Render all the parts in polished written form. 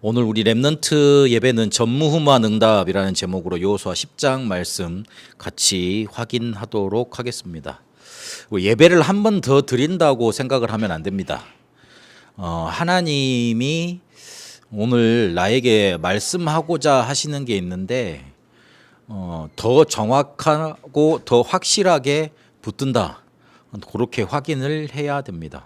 오늘 우리 랩넌트 예배는 전무후무한 응답이라는 제목으로 여호수아 10장 말씀 같이 확인하도록 하겠습니다. 예배를 한 번 더 드린다고 생각을 하면 안 됩니다. 하나님이 오늘 나에게 말씀하고자 하시는 게 있는데 더 정확하고 더 확실하게 붙든다. 그렇게 확인을 해야 됩니다.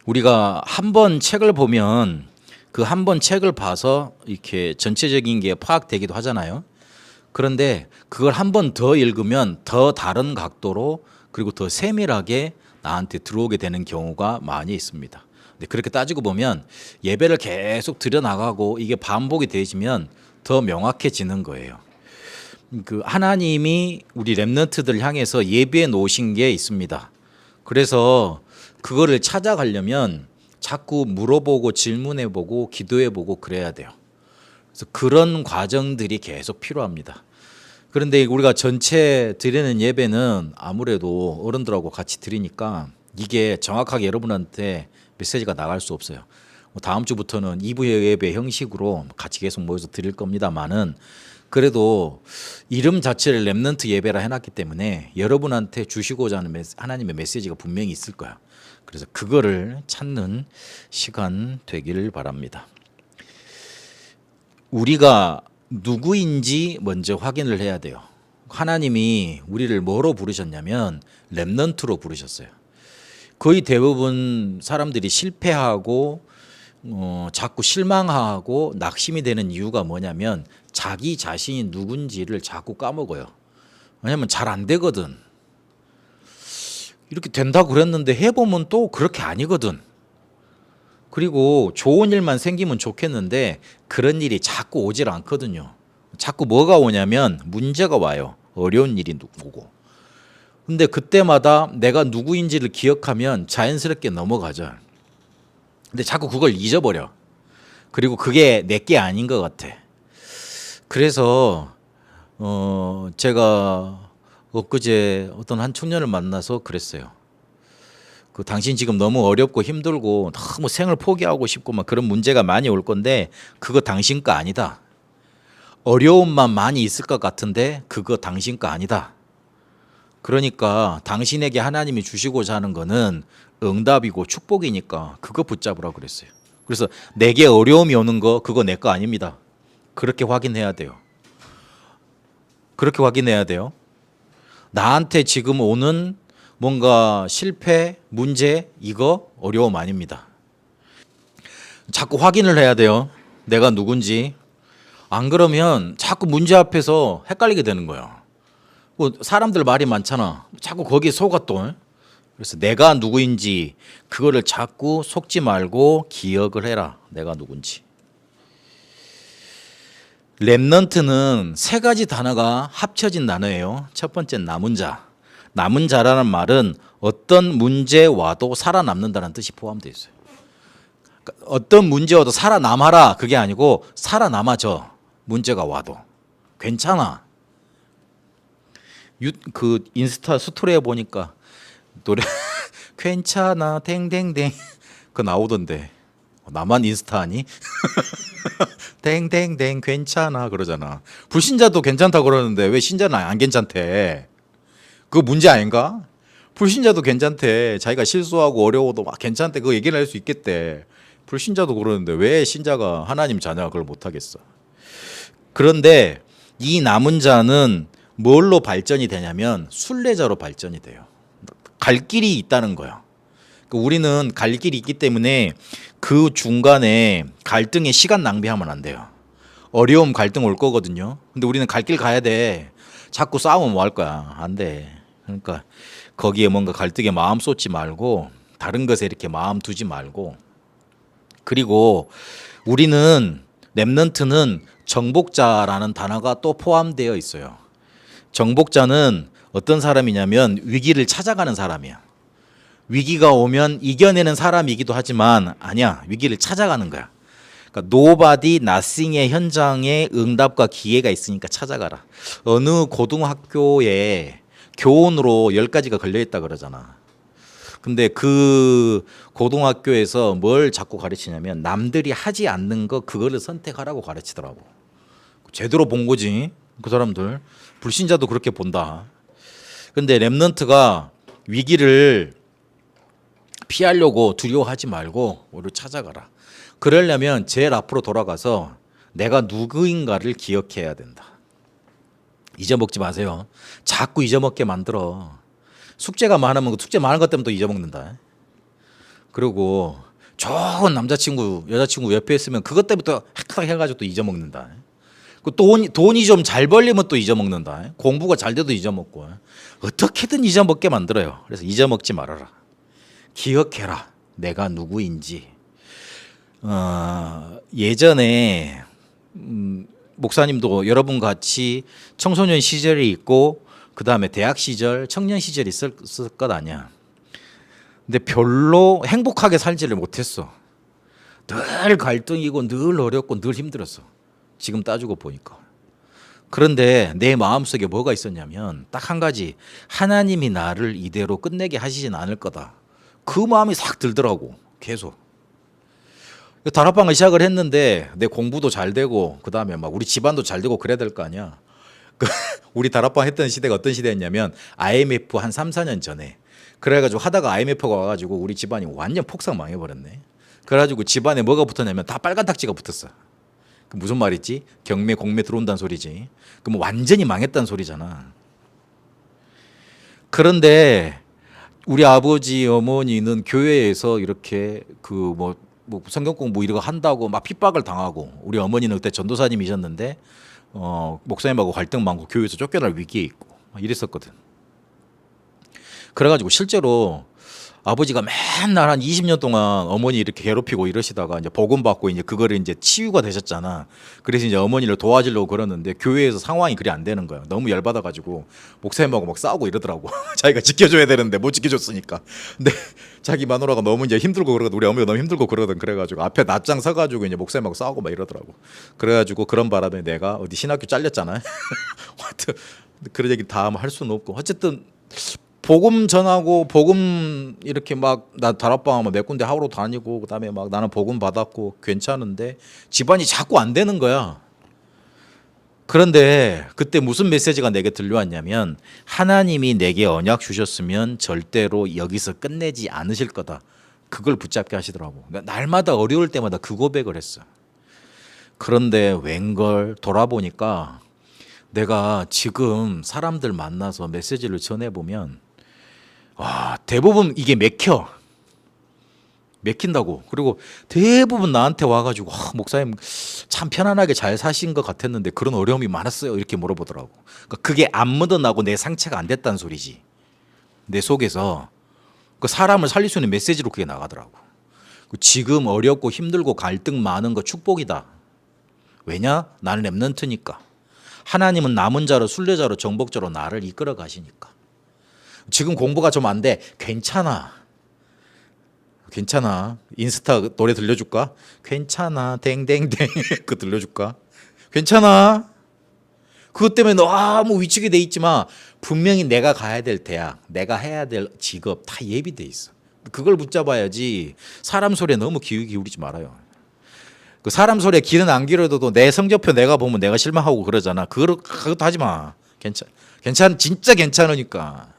우리가 한 번 책을 보면 그 한 번 책을 봐서 이렇게 전체적인 게 파악되기도 하잖아요. 그런데 그걸 한 번 더 읽으면 더 다른 각도로 그리고 더 세밀하게 나한테 들어오게 되는 경우가 많이 있습니다. 근데 그렇게 따지고 보면 예배를 계속 드려나가고 이게 반복이 되지면 더 명확해지는 거예요. 그 하나님이 우리 랩런트들 향해서 예비해 놓으신 게 있습니다. 그래서 그거를 찾아가려면 자꾸 물어보고 질문해보고 기도해보고 그래야 돼요. 그래서 그런 과정들이 계속 필요합니다. 그런데 우리가 전체 드리는 예배는 아무래도 어른들하고 같이 드리니까 이게 정확하게 여러분한테 메시지가 나갈 수 없어요. 다음 주부터는 2부 예배 형식으로 같이 계속 모여서 드릴 겁니다만은 그래도 이름 자체를 랩넌트 예배라 해놨기 때문에 여러분한테 주시고자 하는 하나님의 메시지가 분명히 있을 거야. 그래서 그거를 찾는 시간 되기를 바랍니다. 우리가 누구인지 먼저 확인을 해야 돼요. 하나님이 우리를 뭐로 부르셨냐면 랩넌트로 부르셨어요. 거의 대부분 사람들이 실패하고 자꾸 실망하고 낙심이 되는 이유가 뭐냐면 자기 자신이 누군지를 자꾸 까먹어요. 왜냐면 잘 안 되거든. 이렇게 된다고 그랬는데 해보면 또 그렇게 아니거든. 그리고 좋은 일만 생기면 좋겠는데 그런 일이 자꾸 오질 않거든요. 자꾸 뭐가 오냐면 문제가 와요. 어려운 일이 오고. 근데 그때마다 내가 누구인지를 기억하면 자연스럽게 넘어가죠. 근데 자꾸 그걸 잊어버려. 그리고 그게 내게 아닌 것 같아. 그래서 제가 엊그제 어떤 한 청년을 만나서 그랬어요. 그 당신 지금 너무 어렵고 힘들고 너무 생을 포기하고 싶고 막 그런 문제가 많이 올 건데 그거 당신 거 아니다. 어려움만 많이 있을 것 같은데 그거 당신 거 아니다. 그러니까 당신에게 하나님이 주시고자 하는 거는 응답이고 축복이니까 그거 붙잡으라고 그랬어요. 그래서 내게 어려움이 오는 거 그거 내 거 아닙니다. 그렇게 확인해야 돼요. 그렇게 확인해야 돼요. 나한테 지금 오는 뭔가 실패, 문제, 이거 어려움 아닙니다. 자꾸 확인을 해야 돼요. 내가 누군지. 안 그러면 자꾸 문제 앞에서 헷갈리게 되는 거예요. 뭐 사람들 말이 많잖아. 자꾸 거기에 속아 또. 그래서 내가 누구인지 그거를 자꾸 속지 말고 기억을 해라. 내가 누군지. 랩넌트는 세 가지 단어가 합쳐진 단어예요. 첫 번째는 남은 자. 남은 자라는 말은 어떤 문제 와도 살아남는다는 뜻이 포함되어 있어요. 그러니까 어떤 문제 와도 살아남아라 그게 아니고 살아남아져. 문제가 와도 괜찮아. 그 인스타 스토리에 보니까 노래 괜찮아 댕댕댕 그거 나오던데 나만 인스타 하니? 댕댕댕 괜찮아 그러잖아. 불신자도 괜찮다 그러는데 왜 신자는 안 괜찮대? 그거 문제 아닌가? 불신자도 괜찮대. 자기가 실수하고 어려워도 막 괜찮대. 그거 얘기를 할 수 있겠대. 불신자도 그러는데 왜 신자가 하나님 자녀가 그걸 못하겠어? 그런데 이 남은 자는 뭘로 발전이 되냐면 순례자로 발전이 돼요. 갈 길이 있다는 거야. 우리는 갈 길이 있기 때문에 그 중간에 갈등에 시간 낭비하면 안 돼요. 어려움 갈등 올 거거든요. 근데 우리는 갈 길 가야 돼. 자꾸 싸우면 뭐 할 거야? 안 돼. 그러니까 거기에 뭔가 갈등에 마음 쏟지 말고 다른 것에 이렇게 마음 두지 말고 그리고 우리는 랩넌트는 정복자라는 단어가 또 포함되어 있어요. 정복자는 어떤 사람이냐면 위기를 찾아가는 사람이야. 위기가 오면 이겨내는 사람이기도 하지만 아니야. 위기를 찾아가는 거야. 그러니까 nobody, nothing의 현장에 응답과 기회가 있으니까 찾아가라. 어느 고등학교에 교훈으로 10가지가 걸려있다 그러잖아. 근데 그 고등학교에서 뭘 자꾸 가르치냐면 남들이 하지 않는 거 그거를 선택하라고 가르치더라고. 제대로 본 거지. 그 사람들 불신자도 그렇게 본다. 근데 렘넌트가 위기를 피하려고 두려워하지 말고 오히려 찾아가라. 그러려면 제일 앞으로 돌아가서 내가 누구인가를 기억해야 된다. 잊어먹지 마세요. 자꾸 잊어먹게 만들어. 숙제가 많으면 숙제 많은 것 때문에 또 잊어먹는다. 그리고 좋은 남자친구, 여자친구 옆에 있으면 그것 때부터 헷하게 해가지고 또 잊어먹는다. 그 돈이 좀 잘 벌리면 또 잊어먹는다. 공부가 잘 돼도 잊어먹고. 어떻게든 잊어먹게 만들어요. 그래서 잊어먹지 말아라. 기억해라. 내가 누구인지. 예전에 목사님도 여러분 같이 청소년 시절이 있고 그 다음에 대학 시절, 청년 시절이 있을 것 아니야. 근데 별로 행복하게 살지를 못했어. 늘 갈등이고 늘 어렵고 늘 힘들었어. 지금 따지고 보니까. 그런데 내 마음속에 뭐가 있었냐면 딱 한 가지. 하나님이 나를 이대로 끝내게 하시진 않을 거다. 그 마음이 싹 들더라고. 계속. 다락방을 시작을 했는데 내 공부도 잘 되고 그다음에 막 우리 집안도 잘 되고 그래야 될 거 아니야. 우리 다락방 했던 시대가 어떤 시대였냐면 IMF 한 3, 4년 전에 그래가지고 하다가 IMF가 와가지고 우리 집안이 완전 폭삭 망해버렸네. 그래가지고 집안에 뭐가 붙었냐면 다 빨간 탁지가 붙었어. 그 무슨 말이지? 경매 공매 들어온다는 소리지. 그럼 완전히 망했다는 소리잖아. 그런데 우리 아버지 어머니는 교회에서 이렇게 그 뭐 성경 공부 이런 거 한다고 막 핍박을 당하고 우리 어머니는 그때 전도사님이셨는데 목사님하고 갈등 많고 교회에서 쫓겨날 위기에 있고 막 이랬었거든. 그래가지고 실제로 아버지가 맨날 한 20년 동안 어머니 이렇게 괴롭히고 이러시다가 이제 복음 받고 이제 그거를 이제 치유가 되셨잖아. 그래서 이제 어머니를 도와주려고 그러는데 교회에서 상황이 그리 안 되는 거야. 너무 열받아가지고 목사님하고 막 싸우고 이러더라고. 자기가 지켜줘야 되는데 못 지켜줬으니까. 근데 자기 마누라가 너무 이제 힘들고 그러거든. 우리 어머니가 너무 힘들고 그러거든. 그래가지고 앞에 낯장 서가지고 이제 목사님하고 싸우고 막 이러더라고. 그래가지고 그런 바람에 내가 어디 신학교 잘렸잖아. 하여튼 그런 얘기 다 할 수는 없고 어쨌든. 복음 전하고 복음 이렇게 막 나 다락방 몇 군데 하러 다니고 그다음에 막 나는 복음 받았고 괜찮은데 집안이 자꾸 안 되는 거야. 그런데 그때 무슨 메시지가 내게 들려왔냐면 하나님이 내게 언약 주셨으면 절대로 여기서 끝내지 않으실 거다. 그걸 붙잡게 하시더라고. 그러니까 날마다 어려울 때마다 그 고백을 했어. 그런데 웬걸 돌아보니까 내가 지금 사람들 만나서 메시지를 전해보면 와, 대부분 이게 맥힌다고. 그리고 대부분 나한테 와가지고 목사님 참 편안하게 잘 사신 것 같았는데 그런 어려움이 많았어요 이렇게 물어보더라고. 그러니까 그게 안 묻어나고 내 상처가 안 됐다는 소리지. 내 속에서 그 사람을 살릴 수 있는 메시지로 그게 나가더라고. 지금 어렵고 힘들고 갈등 많은 거 축복이다. 왜냐? 나는 렘넌트니까. 하나님은 남은 자로 순례자로 정복자로 나를 이끌어 가시니까. 지금 공부가 좀 안 돼. 괜찮아. 인스타 노래 들려줄까? 괜찮아. 댕댕댕. 그거 들려줄까? 괜찮아. 그것 때문에 너무 위축이 돼 있지만 분명히 내가 가야 될 대학, 내가 해야 될 직업 다 예비돼 있어. 그걸 붙잡아야지. 사람 소리에 너무 귀 기울이지 말아요. 그 사람 소리에 귀는 안 기울여도 내 성적표 내가 보면 내가 실망하고 그러잖아. 그것도 하지 마. 진짜 괜찮으니까.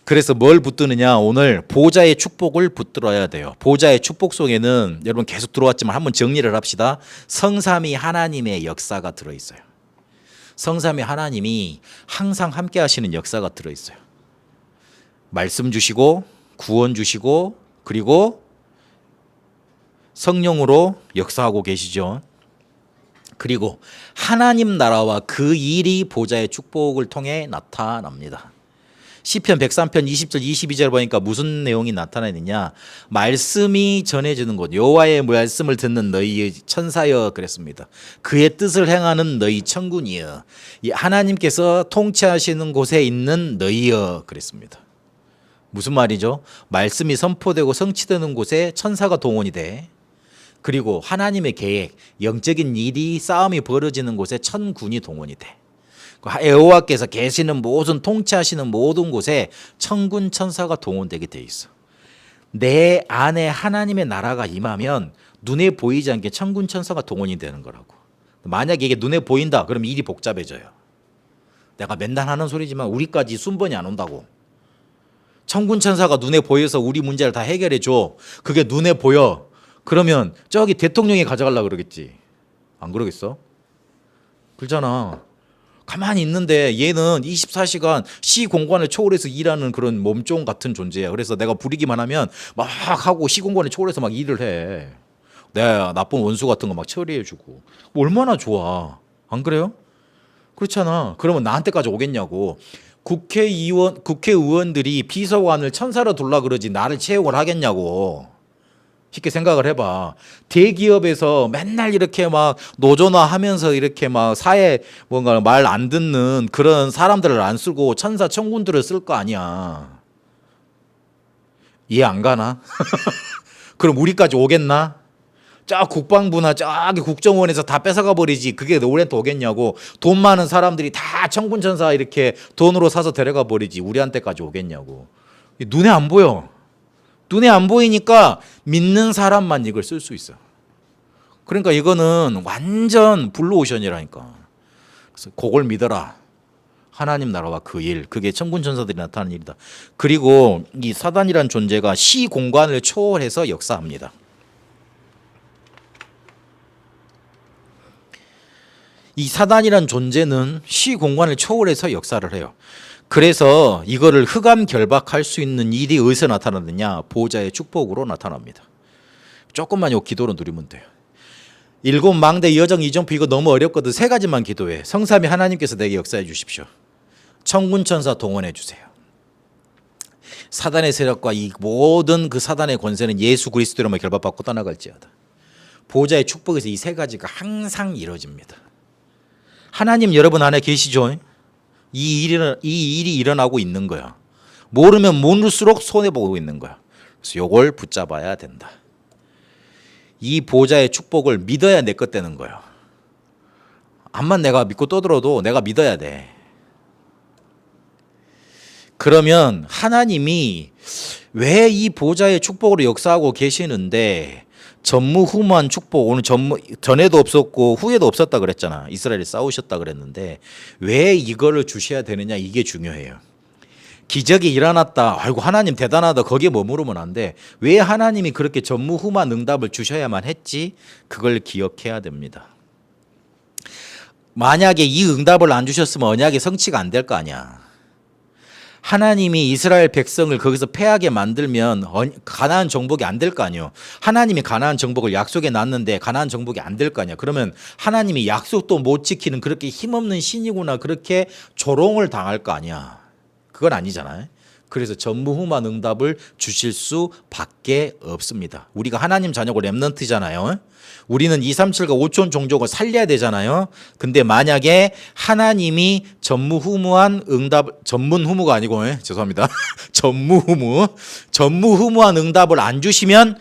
그래서 뭘 붙드느냐? 오늘 보좌의 축복을 붙들어야 돼요. 보좌의 축복 속에는 여러분 계속 들어왔지만 한번 정리를 합시다. 성삼위 하나님의 역사가 들어있어요. 성삼위 하나님이 항상 함께 하시는 역사가 들어있어요. 말씀 주시고 구원 주시고 그리고 성령으로 역사하고 계시죠. 그리고 하나님 나라와 그 일이 보좌의 축복을 통해 나타납니다. 시편 103편 20절 22절 보니까 무슨 내용이 나타나느냐? 말씀이 전해지는 곳 여호와의 말씀을 듣는 너희의 천사여 그랬습니다. 그의 뜻을 행하는 너희 천군이여. 하나님께서 통치하시는 곳에 있는 너희여 그랬습니다. 무슨 말이죠? 말씀이 선포되고 성취되는 곳에 천사가 동원이 돼. 그리고 하나님의 계획, 영적인 일이 싸움이 벌어지는 곳에 천군이 동원이 돼. 여호와께서 계시는 모든 통치하시는 모든 곳에 천군 천사가 동원되게 돼 있어. 내 안에 하나님의 나라가 임하면 눈에 보이지 않게 천군 천사가 동원이 되는 거라고. 만약에 이게 눈에 보인다 그러면 일이 복잡해져요. 내가 맨날 하는 소리지만 우리까지 순번이 안 온다고. 천군 천사가 눈에 보여서 우리 문제를 다 해결해 줘. 그게 눈에 보여. 그러면 저기 대통령이 가져가려고 그러겠지. 안 그러겠어? 그렇잖아. 가만히 있는데 얘는 24시간 시공간을 초월해서 일하는 그런 몸종 같은 존재야. 그래서 내가 부리기만 하면 막 하고 시공간을 초월해서 막 일을 해. 내가 나쁜 원수 같은 거 막 처리해주고. 얼마나 좋아. 안 그래요? 그렇잖아. 그러면 나한테까지 오겠냐고. 국회의원들이 비서관을 천사로 둘라 그러지 나를 채용을 하겠냐고. 쉽게 생각을 해봐. 대기업에서 맨날 이렇게 막 노조나하면서 이렇게 막 사회 뭔가 말 안 듣는 그런 사람들을 안 쓰고 천사 천군들을 쓸 거 아니야. 이해 안 가나? 그럼 우리까지 오겠나? 저 국방부나 저기 국정원에서 다 뺏어가 버리지. 그게 우리한테 오겠냐고. 돈 많은 사람들이 다 천군천사 이렇게 돈으로 사서 데려가 버리지. 우리한테까지 오겠냐고. 눈에 안 보여. 눈에 안 보이니까 믿는 사람만 이걸 쓸 수 있어. 그러니까 이거는 완전 블루오션이라니까. 그래서 그걸 믿어라. 하나님 나라와 그 일, 그게 천군천사들이 나타나는 일이다. 그리고 이 사단이란 존재가 시공간을 초월해서 역사합니다. 이 사단이란 존재는 시공간을 초월해서 역사를 해요. 그래서 이거를 흑암 결박할 수 있는 일이 어디서 나타나느냐? 보호자의 축복으로 나타납니다. 조금만 요 기도로 누리면 돼요. 일곱 망대 여정 이정표 이거 너무 어렵거든. 세 가지만 기도해. 성삼위 하나님께서 내게 역사해 주십시오. 천군천사 동원해 주세요. 사단의 세력과 이 모든 그 사단의 권세는 예수 그리스도로만 결박받고 떠나갈지어다. 보호자의 축복에서 이 세 가지가 항상 이루어집니다. 하나님 여러분 안에 계시죠? 이 일이 일어나고 있는 거야. 모르면 모를수록 손해보고 있는 거야. 그래서 이걸 붙잡아야 된다. 이 보호자의 축복을 믿어야 내 것 되는 거야. 암만 내가 믿고 떠들어도 내가 믿어야 돼. 그러면 하나님이 왜 이 보호자의 축복으로 역사하고 계시는데 전무후무한 축복, 오늘 전에도 없었고 후에도 없었다 그랬잖아. 이스라엘이 싸우셨다 그랬는데 왜 이거를 주셔야 되느냐, 이게 중요해요. 기적이 일어났다, 아이고 하나님 대단하다, 거기에 머무르면 안 돼. 왜 하나님이 그렇게 전무후무한 응답을 주셔야만 했지? 그걸 기억해야 됩니다. 만약에 이 응답을 안 주셨으면 언약이 성취가 안 될 거 아니야. 하나님이 이스라엘 백성을 거기서 패하게 만들면 가나안 정복이 안 될 거 아니에요. 하나님이 가나안 정복을 약속해 놨는데 가나안 정복이 안 될 거 아니야. 그러면 하나님이 약속도 못 지키는 그렇게 힘없는 신이구나, 그렇게 조롱을 당할 거 아니야. 그건 아니잖아요. 그래서 전무후무한 응답을 주실 수밖에 없습니다. 우리가 하나님 자녀고 렘넌트잖아요. 우리는 237과 5촌 종족을 살려야 되잖아요. 근데 만약에 하나님이 전무후무한 응답, 전문후무가 아니고 죄송합니다. 전무후무한 응답을 안 주시면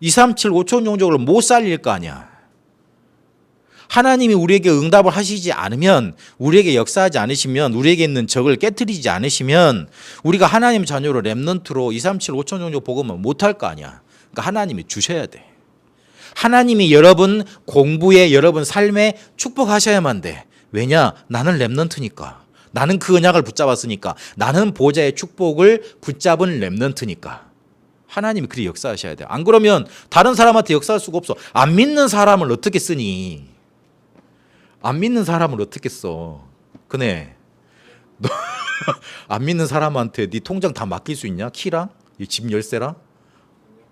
237, 5촌 종족을 못 살릴 거 아니야. 하나님이 우리에게 응답을 하시지 않으면, 우리에게 역사하지 않으시면, 우리에게 있는 적을 깨트리지 않으시면 우리가 하나님 자녀로 렘넌트로 237, 5천 종족 복음을 못할 거 아니야. 그러니까 하나님이 주셔야 돼. 하나님이 여러분 공부에, 여러분 삶에 축복하셔야만 돼. 왜냐? 나는 렘넌트니까. 나는 그 언약을 붙잡았으니까. 나는 보호자의 축복을 붙잡은 렘넌트니까. 하나님이 그리 역사하셔야 돼. 안 그러면 다른 사람한테 역사할 수가 없어. 안 믿는 사람을 어떻게 쓰니? 안 믿는 사람을 어떻게 써? 그네, 너 안 믿는 사람한테 네 통장 다 맡길 수 있냐? 키랑? 이 집 열쇠랑?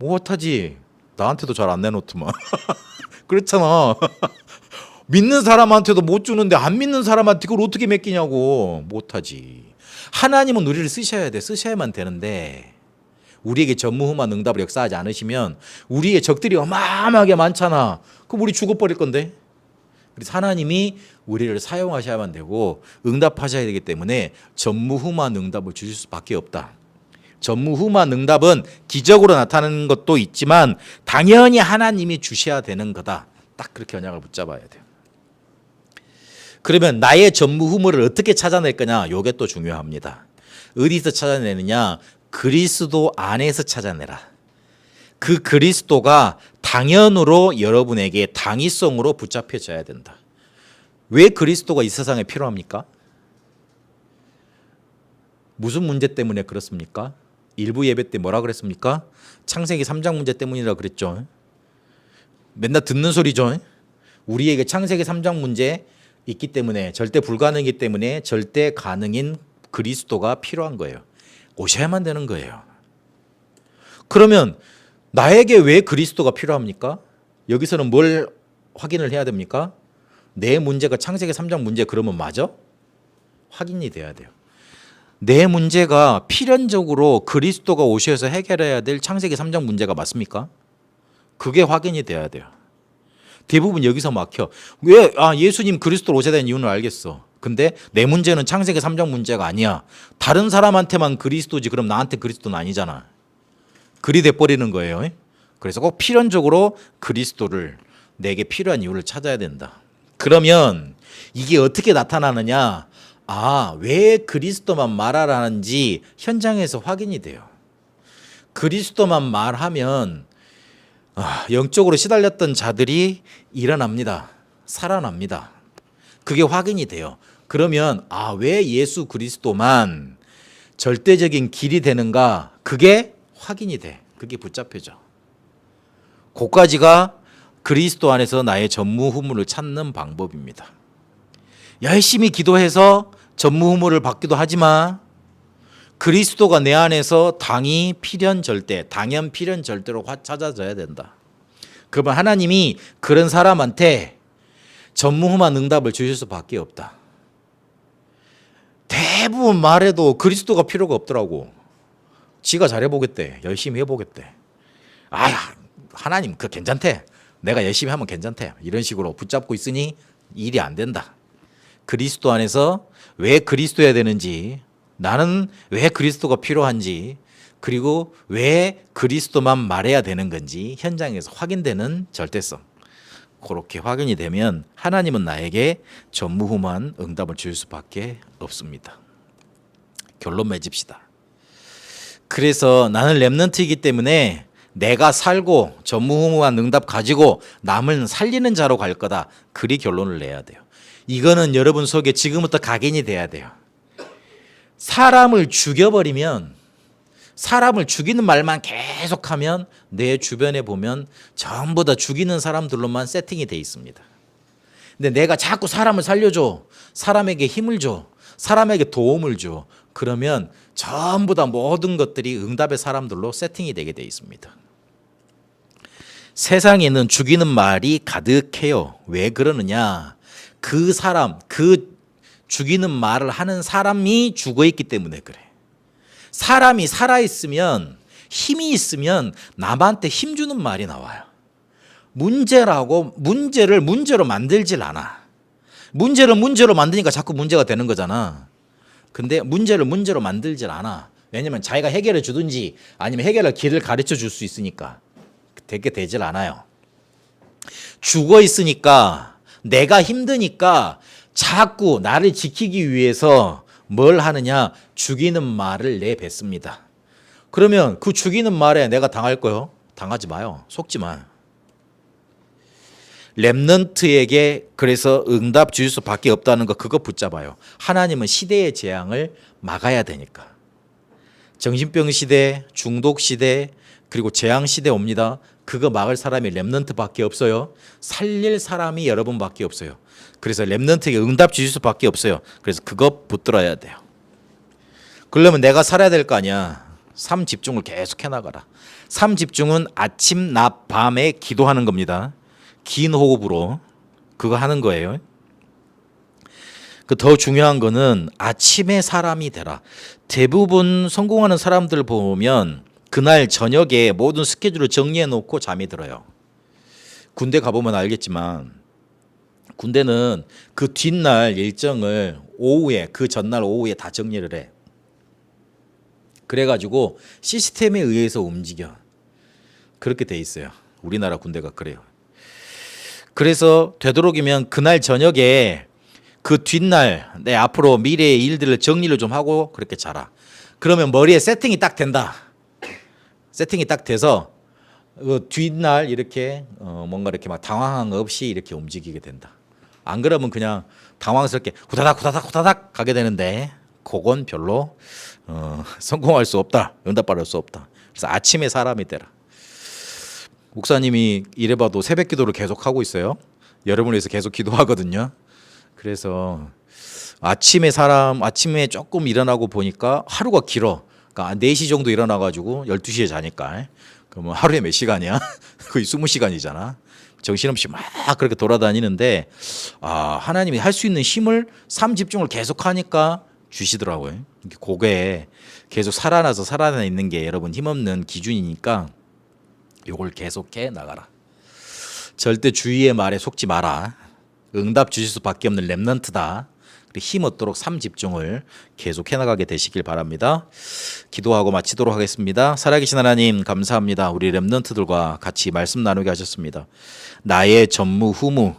못하지. 나한테도 잘 안 내놓더만. 그렇잖아. 믿는 사람한테도 못 주는데 안 믿는 사람한테 그걸 어떻게 맡기냐고. 못하지. 하나님은 우리를 쓰셔야 돼. 쓰셔야만 되는데 우리에게 전무후무한 응답을 역사하지 않으시면 우리의 적들이 어마어마하게 많잖아. 그럼 우리 죽어버릴 건데. 그래서 하나님이 우리를 사용하셔야만 되고 응답하셔야 되기 때문에 전무후무한 응답을 주실 수밖에 없다. 전무후무한 응답은 기적으로 나타나는 것도 있지만 당연히 하나님이 주셔야 되는 거다. 딱 그렇게 언약을 붙잡아야 돼요. 그러면 나의 전무후무를 어떻게 찾아낼 거냐? 요게 또 중요합니다. 어디서 찾아내느냐? 그리스도 안에서 찾아내라. 그 그리스도가 당연으로 여러분에게 당위성으로 붙잡혀져야 된다. 왜 그리스도가 이 세상에 필요합니까? 무슨 문제 때문에 그렇습니까? 일부 예배 때 뭐라 그랬습니까? 창세기 3장 문제 때문이라 그랬죠. 맨날 듣는 소리죠. 우리에게 창세기 3장 문제 있기 때문에, 절대 불가능이기 때문에 절대 가능인 그리스도가 필요한 거예요. 오셔야만 되는 거예요. 그러면 나에게 왜 그리스도가 필요합니까? 여기서는 뭘 확인을 해야 됩니까? 내 문제가 창세기 3장 문제 그러면 맞아? 확인이 돼야 돼요. 내 문제가 필연적으로 그리스도가 오셔서 해결해야 될 창세기 3장 문제가 맞습니까? 그게 확인이 돼야 돼요. 대부분 여기서 막혀. 왜? 예수님 그리스도로 오셔야 되는 이유는 알겠어. 근데 내 문제는 창세기 3장 문제가 아니야. 다른 사람한테만 그리스도지 그럼 나한테 그리스도는 아니잖아. 그리 돼버리는 거예요. 그래서 꼭 필연적으로 그리스도를, 내게 필요한 이유를 찾아야 된다. 그러면 이게 어떻게 나타나느냐? 왜 그리스도만 말하라는지 현장에서 확인이 돼요. 그리스도만 말하면 영적으로 시달렸던 자들이 일어납니다. 살아납니다. 그게 확인이 돼요. 그러면 왜 예수 그리스도만 절대적인 길이 되는가? 그게 확인이 돼. 그게 붙잡혀져. 그까지가 그리스도 안에서 나의 전무후무를 찾는 방법입니다. 열심히 기도해서 전무후무를 받기도 하지만 그리스도가 내 안에서 당연 필연절대로 찾아져야 된다. 그러면 하나님이 그런 사람한테 전무후무한 응답을 주실 수밖에 없다. 대부분 말해도 그리스도가 필요가 없더라고. 지가 잘해보겠대. 열심히 해보겠대. 하나님 그거 괜찮대. 내가 열심히 하면 괜찮대. 이런 식으로 붙잡고 있으니 일이 안 된다. 그리스도 안에서 왜 그리스도여야 되는지, 나는 왜 그리스도가 필요한지, 그리고 왜 그리스도만 말해야 되는 건지 현장에서 확인되는 절대성. 그렇게 확인이 되면 하나님은 나에게 전무후무한 응답을 줄 수밖에 없습니다. 결론 맺읍시다. 그래서 나는 렘넌트이기 때문에 내가 살고 전무후무한 응답 가지고 남을 살리는 자로 갈 거다. 그리 결론을 내야 돼요. 이거는 여러분 속에 지금부터 각인이 돼야 돼요. 사람을 죽여버리면, 사람을 죽이는 말만 계속하면 내 주변에 보면 전부 다 죽이는 사람들로만 세팅이 돼 있습니다. 근데 내가 자꾸 사람을 살려줘, 사람에게 힘을 줘, 사람에게 도움을 줘, 그러면 전부 다 모든 것들이 응답의 사람들로 세팅이 되게 돼 있습니다. 세상에는 죽이는 말이 가득해요. 왜 그러느냐? 그 사람, 그 죽이는 말을 하는 사람이 죽어 있기 때문에 그래. 사람이 살아있으면, 힘이 있으면 남한테 힘주는 말이 나와요. 문제를 문제로 만들질 않아. 문제를 문제로 만드니까 자꾸 문제가 되는 거잖아. 근데 문제를 문제로 만들질 않아. 왜냐면 자기가 해결해 주든지 아니면 해결할 길을 가르쳐 줄 수 있으니까. 되게 되질 않아요. 죽어 있으니까, 내가 힘드니까 자꾸 나를 지키기 위해서 뭘 하느냐? 죽이는 말을 내뱉습니다. 그러면 그 죽이는 말에 내가 당할 거요? 당하지 마요. 속지 마. 렘넌트에게 그래서 응답 주실 수밖에 없다는 거, 그거 붙잡아요. 하나님은 시대의 재앙을 막아야 되니까. 정신병 시대, 중독 시대, 그리고 재앙 시대 옵니다. 그거 막을 사람이 렘넌트밖에 없어요. 살릴 사람이 여러분밖에 없어요. 그래서 렘넌트에게 응답 주실 수밖에 없어요. 그래서 그거 붙들어야 돼요. 그러려면 내가 살아야 될 거 아니야. 삶 집중을 계속 해나가라. 삶 집중은 아침, 낮, 밤에 기도하는 겁니다. 긴 호흡으로 그거 하는 거예요. 그 더 중요한 거는 아침에 사람이 되라. 대부분 성공하는 사람들 보면 그날 저녁에 모든 스케줄을 정리해 놓고 잠이 들어요. 군대 가보면 알겠지만 군대는 그 뒷날 일정을 오후에, 그 전날 오후에 다 정리를 해. 그래가지고 시스템에 의해서 움직여. 그렇게 돼 있어요. 우리나라 군대가 그래요. 그래서 되도록이면 그날 저녁에 그 뒷날 내 앞으로 미래의 일들을 정리를 좀 하고 그렇게 자라. 그러면 머리에 세팅이 딱 된다. 세팅이 딱 돼서 그 뒷날 이렇게 뭔가 이렇게 막 당황한 거 없이 이렇게 움직이게 된다. 안 그러면 그냥 당황스럽게 후다닥 후다닥 후다닥 가게 되는데 그건 별로 성공할 수 없다. 응답받을 수 없다. 그래서 아침에 사람이 되라. 목사님이 이래봐도 새벽 기도를 계속 하고 있어요. 여러분을 위해서 계속 기도하거든요. 그래서 아침에 조금 일어나고 보니까 하루가 길어. 그러니까 4시 정도 일어나가지고 12시에 자니까 그러면 하루에 몇 시간이야? 거의 20시간이잖아. 정신없이 막 그렇게 돌아다니는데 하나님이 할 수 있는 힘을 삶 집중을 계속 하니까 주시더라고요. 그게 계속 살아나 있는 게 여러분 힘없는 기준이니까 요걸 계속해 나가라. 절대 주위의 말에 속지 마라. 응답 주실 수밖에 없는 렘넌트다. 힘 얻도록 삶 집중을 계속 해나가게 되시길 바랍니다. 기도하고 마치도록 하겠습니다. 살아계신 하나님 감사합니다. 우리 렘넌트들과 같이 말씀 나누게 하셨습니다. 나의 전무후무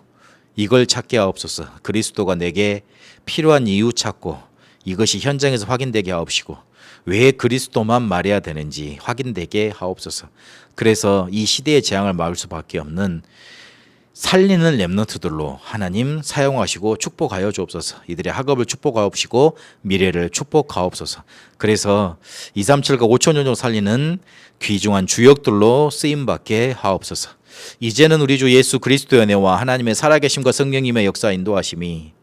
이걸 찾게 하옵소서. 그리스도가 내게 필요한 이유 찾고 이것이 현장에서 확인되게 하옵시고 왜 그리스도만 말해야 되는지 확인되게 하옵소서. 그래서 이 시대의 재앙을 막을 수밖에 없는 살리는 렘넌트들로 하나님 사용하시고 축복하여 주옵소서. 이들의 학업을 축복하옵시고 미래를 축복하옵소서. 그래서 237과 5천 년 정도 살리는 귀중한 주역들로 쓰임받게 하옵소서. 이제는 우리 주 예수 그리스도의 은혜와 하나님의 살아계심과 성령님의 역사 인도하심이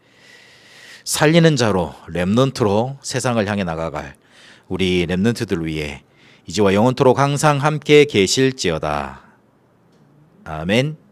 살리는 자로 렘넌트로 세상을 향해 나가갈 우리 렘넌트들 위해 이제와 영원토록 항상 함께 계실지어다. 아멘.